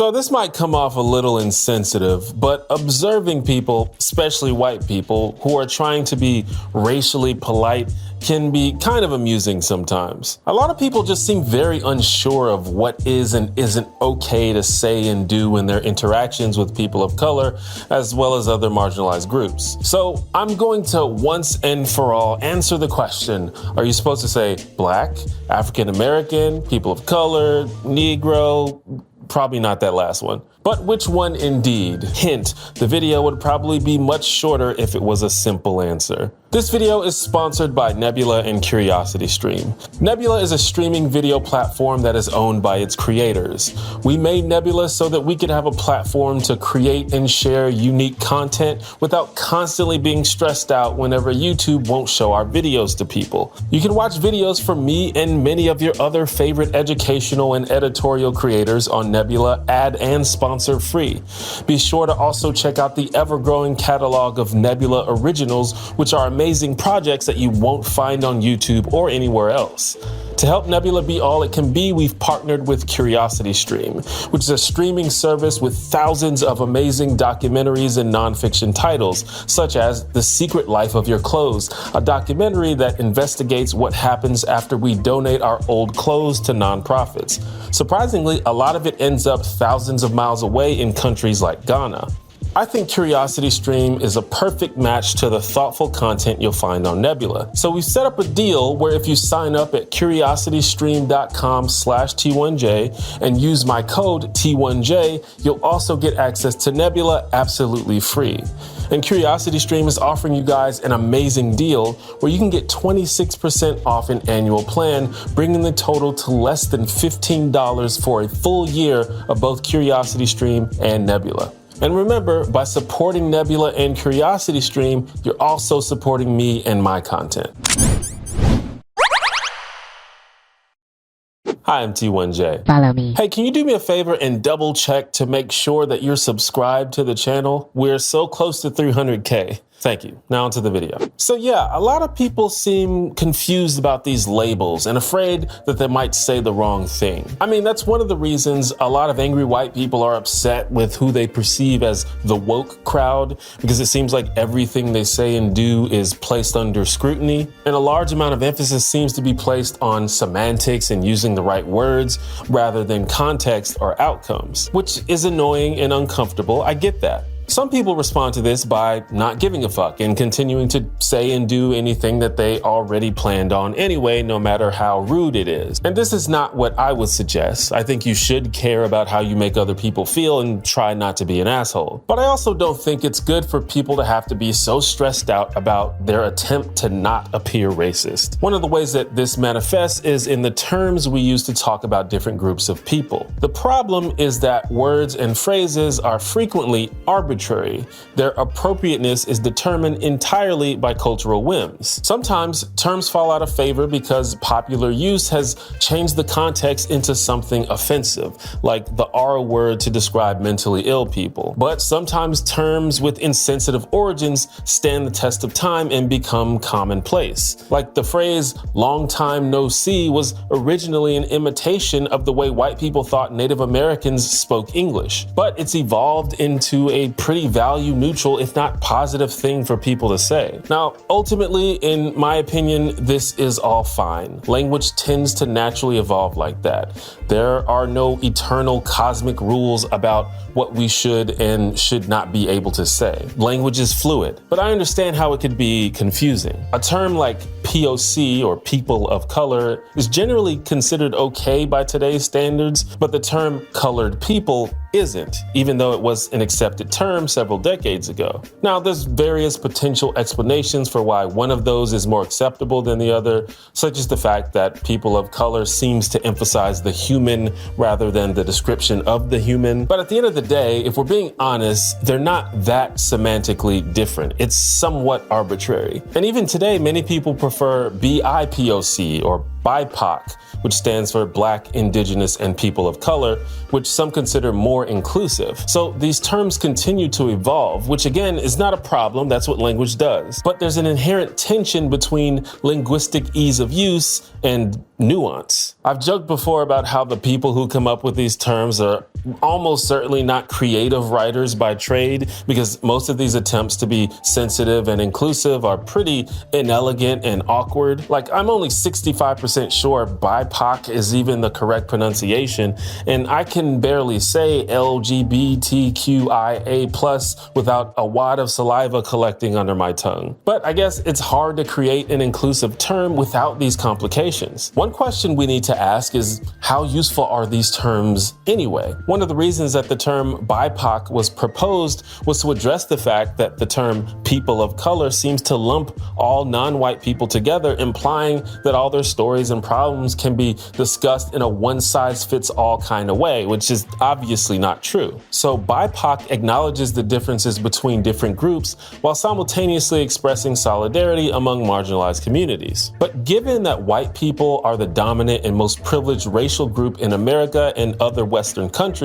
So this might come off a little insensitive, but observing people, especially white people, who are trying to be racially polite can be kind of amusing sometimes. A lot of people just seem very unsure of what is and isn't okay to say and do in their interactions with people of color, as well as other marginalized groups. So I'm going to once and for all answer the question, are you supposed to say black, African American, people of color, Negro? Probably not that last one. But which one indeed? Hint, the video would probably be much shorter if it was a simple answer. This video is sponsored by Nebula and CuriosityStream. Nebula is a streaming video platform that is owned by its creators. We made Nebula so that we could have a platform to create and share unique content without constantly being stressed out whenever YouTube won't show our videos to people. You can watch videos from me and many of your other favorite educational and editorial creators on Nebula ad and sponsor free. Be sure to also check out the ever-growing catalog of Nebula originals, which are amazing projects that you won't find on YouTube or anywhere else. To help Nebula be all it can be, we've partnered with CuriosityStream, which is a streaming service with thousands of amazing documentaries and nonfiction titles, such as The Secret Life of Your Clothes, a documentary that investigates what happens after we donate our old clothes to nonprofits. Surprisingly, a lot of it ends up thousands of miles away in countries like Ghana. I think CuriosityStream is a perfect match to the thoughtful content you'll find on Nebula. So we've set up a deal where if you sign up at curiositystream.com/T1J and use my code T1J, you'll also get access to Nebula absolutely free. And CuriosityStream is offering you guys an amazing deal where you can get 26% off an annual plan, bringing the total to less than $15 for a full year of both CuriosityStream and Nebula. And remember, by supporting Nebula and CuriosityStream, you're also supporting me and my content. Hi, I'm T1J. Follow me. Hey, can you do me a favor and double check to make sure that you're subscribed to the channel? We're so close to 300K. Thank you. Now onto the video. So yeah, a lot of people seem confused about these labels and afraid that they might say the wrong thing. I mean, that's one of the reasons a lot of angry white people are upset with who they perceive as the woke crowd, because it seems like everything they say and do is placed under scrutiny. And a large amount of emphasis seems to be placed on semantics and using the right words rather than context or outcomes, which is annoying and uncomfortable. I get that. Some people respond to this by not giving a fuck and continuing to say and do anything that they already planned on anyway, no matter how rude it is. And this is not what I would suggest. I think you should care about how you make other people feel and try not to be an asshole. But I also don't think it's good for people to have to be so stressed out about their attempt to not appear racist. One of the ways that this manifests is in the terms we use to talk about different groups of people. The problem is that words and phrases are frequently arbitrary. Their appropriateness is determined entirely by cultural whims. Sometimes terms fall out of favor because popular use has changed the context into something offensive, like the R word to describe mentally ill people. But sometimes terms with insensitive origins stand the test of time and become commonplace. Like the phrase "long time no see" was originally an imitation of the way white people thought Native Americans spoke English, but it's evolved into a pretty value neutral, if not positive thing for people to say. Now, ultimately, in my opinion, this is all fine. Language tends to naturally evolve like that. There are no eternal cosmic rules about what we should and should not be able to say. Language is fluid, but I understand how it could be confusing. A term like POC, or people of color, is generally considered okay by today's standards, but the term colored people isn't, even though it was an accepted term several decades ago. Now, there's various potential explanations for why one of those is more acceptable than the other, such as the fact that people of color seems to emphasize the human rather than the description of the human. But at the end of the day, if we're being honest, they're not that semantically different. It's somewhat arbitrary. And even today, many people prefer BIPOC, or BIPOC, which stands for Black, Indigenous, and People of Color, which some consider more inclusive. So these terms continue to evolve, which again is not a problem, that's what language does. But there's an inherent tension between linguistic ease of use and nuance. I've joked before about how the people who come up with these terms are almost certainly not creative writers by trade, because most of these attempts to be sensitive and inclusive are pretty inelegant and awkward. Like, I'm only 65% sure BIPOC is even the correct pronunciation, and I can barely say LGBTQIA+ without a wad of saliva collecting under my tongue. But I guess it's hard to create an inclusive term without these complications. One question we need to ask is, how useful are these terms anyway? One of the reasons that the term BIPOC was proposed was to address the fact that the term people of color seems to lump all non-white people together, implying that all their stories and problems can be discussed in a one-size-fits-all kind of way, which is obviously not true. So BIPOC acknowledges the differences between different groups while simultaneously expressing solidarity among marginalized communities. But given that white people are the dominant and most privileged racial group in America and other Western countries,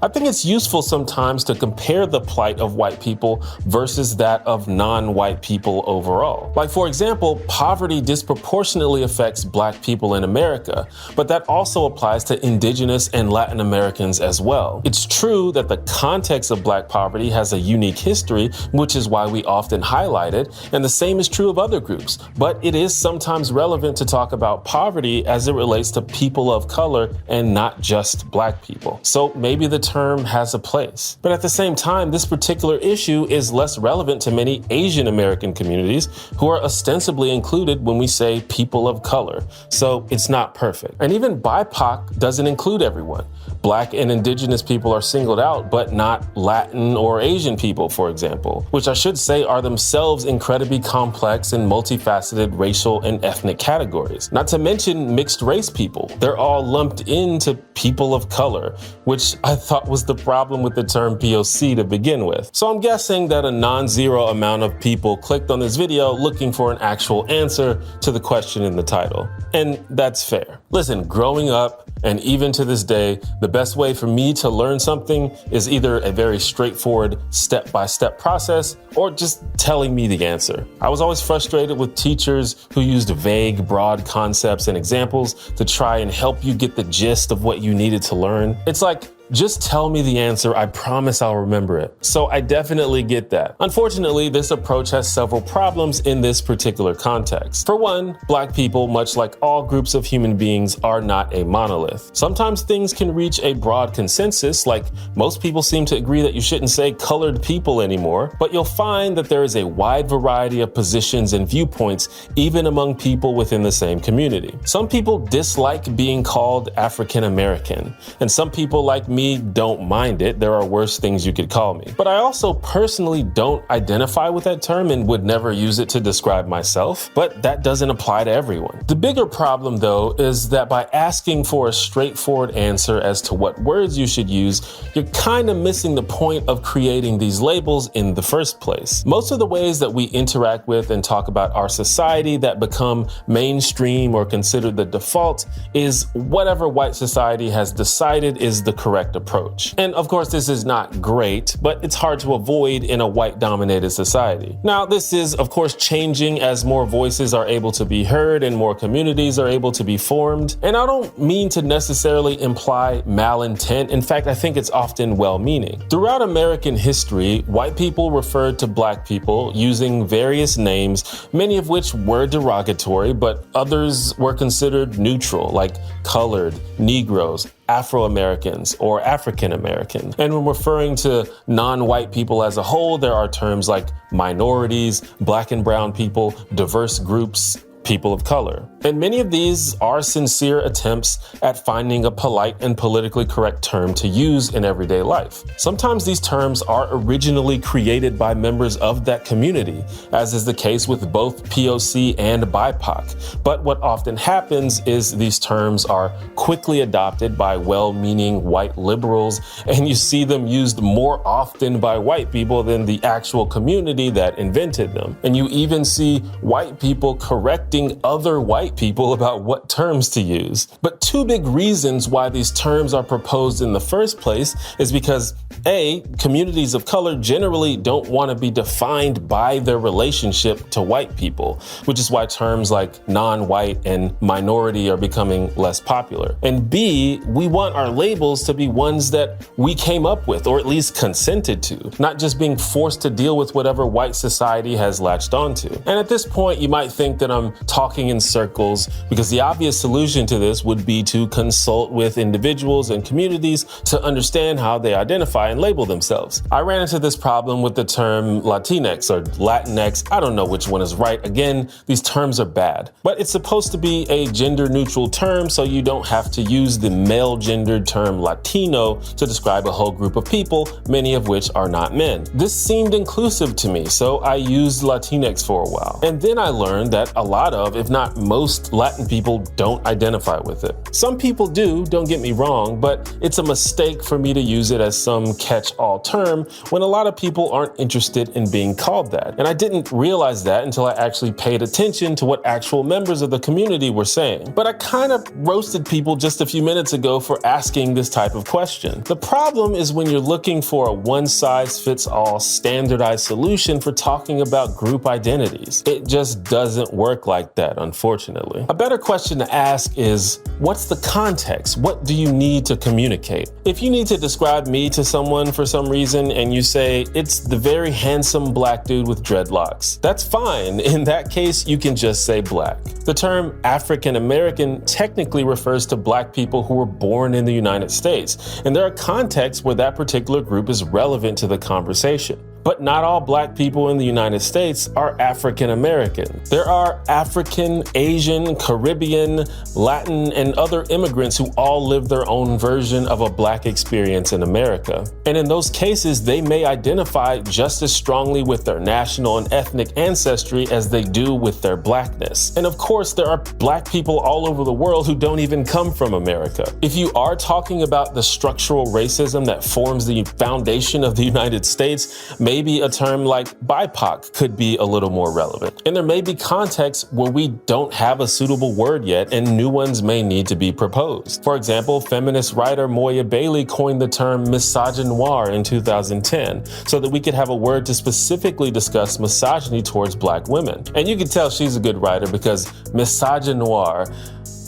I think it's useful sometimes to compare the plight of white people versus that of non-white people overall. Like, for example, poverty disproportionately affects Black people in America, but that also applies to Indigenous and Latin Americans as well. It's true that the context of Black poverty has a unique history, which is why we often highlight it, and the same is true of other groups, but it is sometimes relevant to talk about poverty as it relates to people of color and not just Black people. So maybe the term has a place. But at the same time, this particular issue is less relevant to many Asian American communities who are ostensibly included when we say people of color. So it's not perfect. And even BIPOC doesn't include everyone. Black and Indigenous people are singled out, but not Latin or Asian people, for example, which I should say are themselves incredibly complex and multifaceted racial and ethnic categories. Not to mention mixed race people. They're all lumped into people of color, which I thought was the problem with the term POC to begin with. So I'm guessing that a non-zero amount of people clicked on this video looking for an actual answer to the question in the title. And that's fair. Listen, growing up, and even to this day, the best way for me to learn something is either a very straightforward step-by-step process or just telling me the answer. I was always frustrated with teachers who used vague, broad concepts and examples to try and help you get the gist of what you needed to learn. It's like, just tell me the answer, I promise I'll remember it. So I definitely get that. Unfortunately, this approach has several problems in this particular context. For one, Black people, much like all groups of human beings, are not a monolith. Sometimes things can reach a broad consensus, like most people seem to agree that you shouldn't say colored people anymore, but you'll find that there is a wide variety of positions and viewpoints, even among people within the same community. Some people dislike being called African American, and some people like me don't mind it. There are worse things you could call me. But I also personally don't identify with that term and would never use it to describe myself, but that doesn't apply to everyone. The bigger problem, though, is that by asking for a straightforward answer as to what words you should use, you're kind of missing the point of creating these labels in the first place. Most of the ways that we interact with and talk about our society that become mainstream or considered the default is whatever white society has decided is the correct approach. And of course, this is not great, but it's hard to avoid in a white-dominated society. Now, this is, of course, changing as more voices are able to be heard and more communities are able to be formed. And I don't mean to necessarily imply malintent. In fact, I think it's often well-meaning. Throughout American history, white people referred to Black people using various names, many of which were derogatory, but others were considered neutral, like colored, Negroes, Afro-Americans, or African American. And when referring to non-white people as a whole, there are terms like minorities, Black and brown people, diverse groups, people of color. And many of these are sincere attempts at finding a polite and politically correct term to use in everyday life. Sometimes these terms are originally created by members of that community, as is the case with both POC and BIPOC. But what often happens is these terms are quickly adopted by well-meaning white liberals, and you see them used more often by white people than the actual community that invented them. And you even see white people correcting instructing other white people about what terms to use. But two big reasons why these terms are proposed in the first place is because A, communities of color generally don't want to be defined by their relationship to white people, which is why terms like non-white and minority are becoming less popular. And B, we want our labels to be ones that we came up with, or at least consented to, not just being forced to deal with whatever white society has latched onto. And at this point, you might think that I'm talking in circles, because the obvious solution to this would be to consult with individuals and communities to understand how they identify and label themselves. I ran into this problem with the term Latinx or Latinx. I don't know which one is right. Again, these terms are bad, but it's supposed to be a gender neutral term, so you don't have to use the male gendered term Latino to describe a whole group of people, many of which are not men. This seemed inclusive to me, so I used Latinx for a while. And then I learned that a lot of, if not most, Latin people don't identify with it. Some people do, don't get me wrong, but it's a mistake for me to use it as some catch-all term when a lot of people aren't interested in being called that. And I didn't realize that until I actually paid attention to what actual members of the community were saying. But I kind of roasted people just a few minutes ago for asking this type of question. The problem is when you're looking for a one-size-fits-all standardized solution for talking about group identities. It just doesn't work like that, unfortunately. A better question to ask is, what's the context? What do you need to communicate? If you need to describe me to someone for some reason and you say, it's the very handsome black dude with dreadlocks, that's fine. In that case, you can just say black. The term African American technically refers to black people who were born in the United States, and there are contexts where that particular group is relevant to the conversation. But not all black people in the United States are African American. There are African, Asian, Caribbean, Latin, and other immigrants who all live their own version of a black experience in America. And in those cases, they may identify just as strongly with their national and ethnic ancestry as they do with their blackness. And of course, there are black people all over the world who don't even come from America. If you are talking about the structural racism that forms the foundation of the United States, maybe a term like BIPOC could be a little more relevant. And there may be contexts where we don't have a suitable word yet and new ones may need to be proposed. For example, feminist writer Moya Bailey coined the term misogynoir in 2010 so that we could have a word to specifically discuss misogyny towards black women. And you can tell she's a good writer because misogynoir,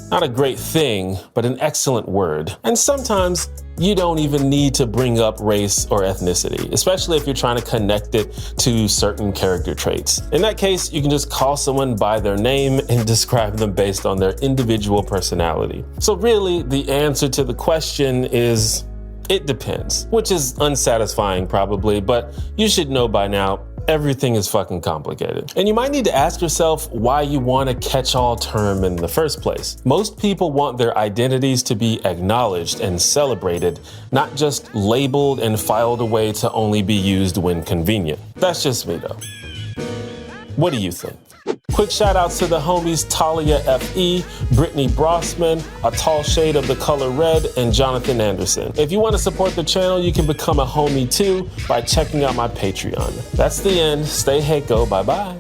not a great thing, but an excellent word. And sometimes you don't even need to bring up race or ethnicity, especially if you're trying to connect it to certain character traits. In that case, you can just call someone by their name and describe them based on their individual personality. So really, the answer to the question is, it depends, which is unsatisfying probably, but you should know by now, everything is fucking complicated. And you might need to ask yourself why you want a catch-all term in the first place. Most people want their identities to be acknowledged and celebrated, not just labeled and filed away to only be used when convenient. That's just me though. What do you think? Quick shout outs to the homies Talia F.E., Brittany Brossman, A Tall Shade of the Color Red, and Jonathan Anderson. If you want to support the channel, you can become a homie too by checking out my Patreon. That's the end. Stay Heiko. Bye-bye.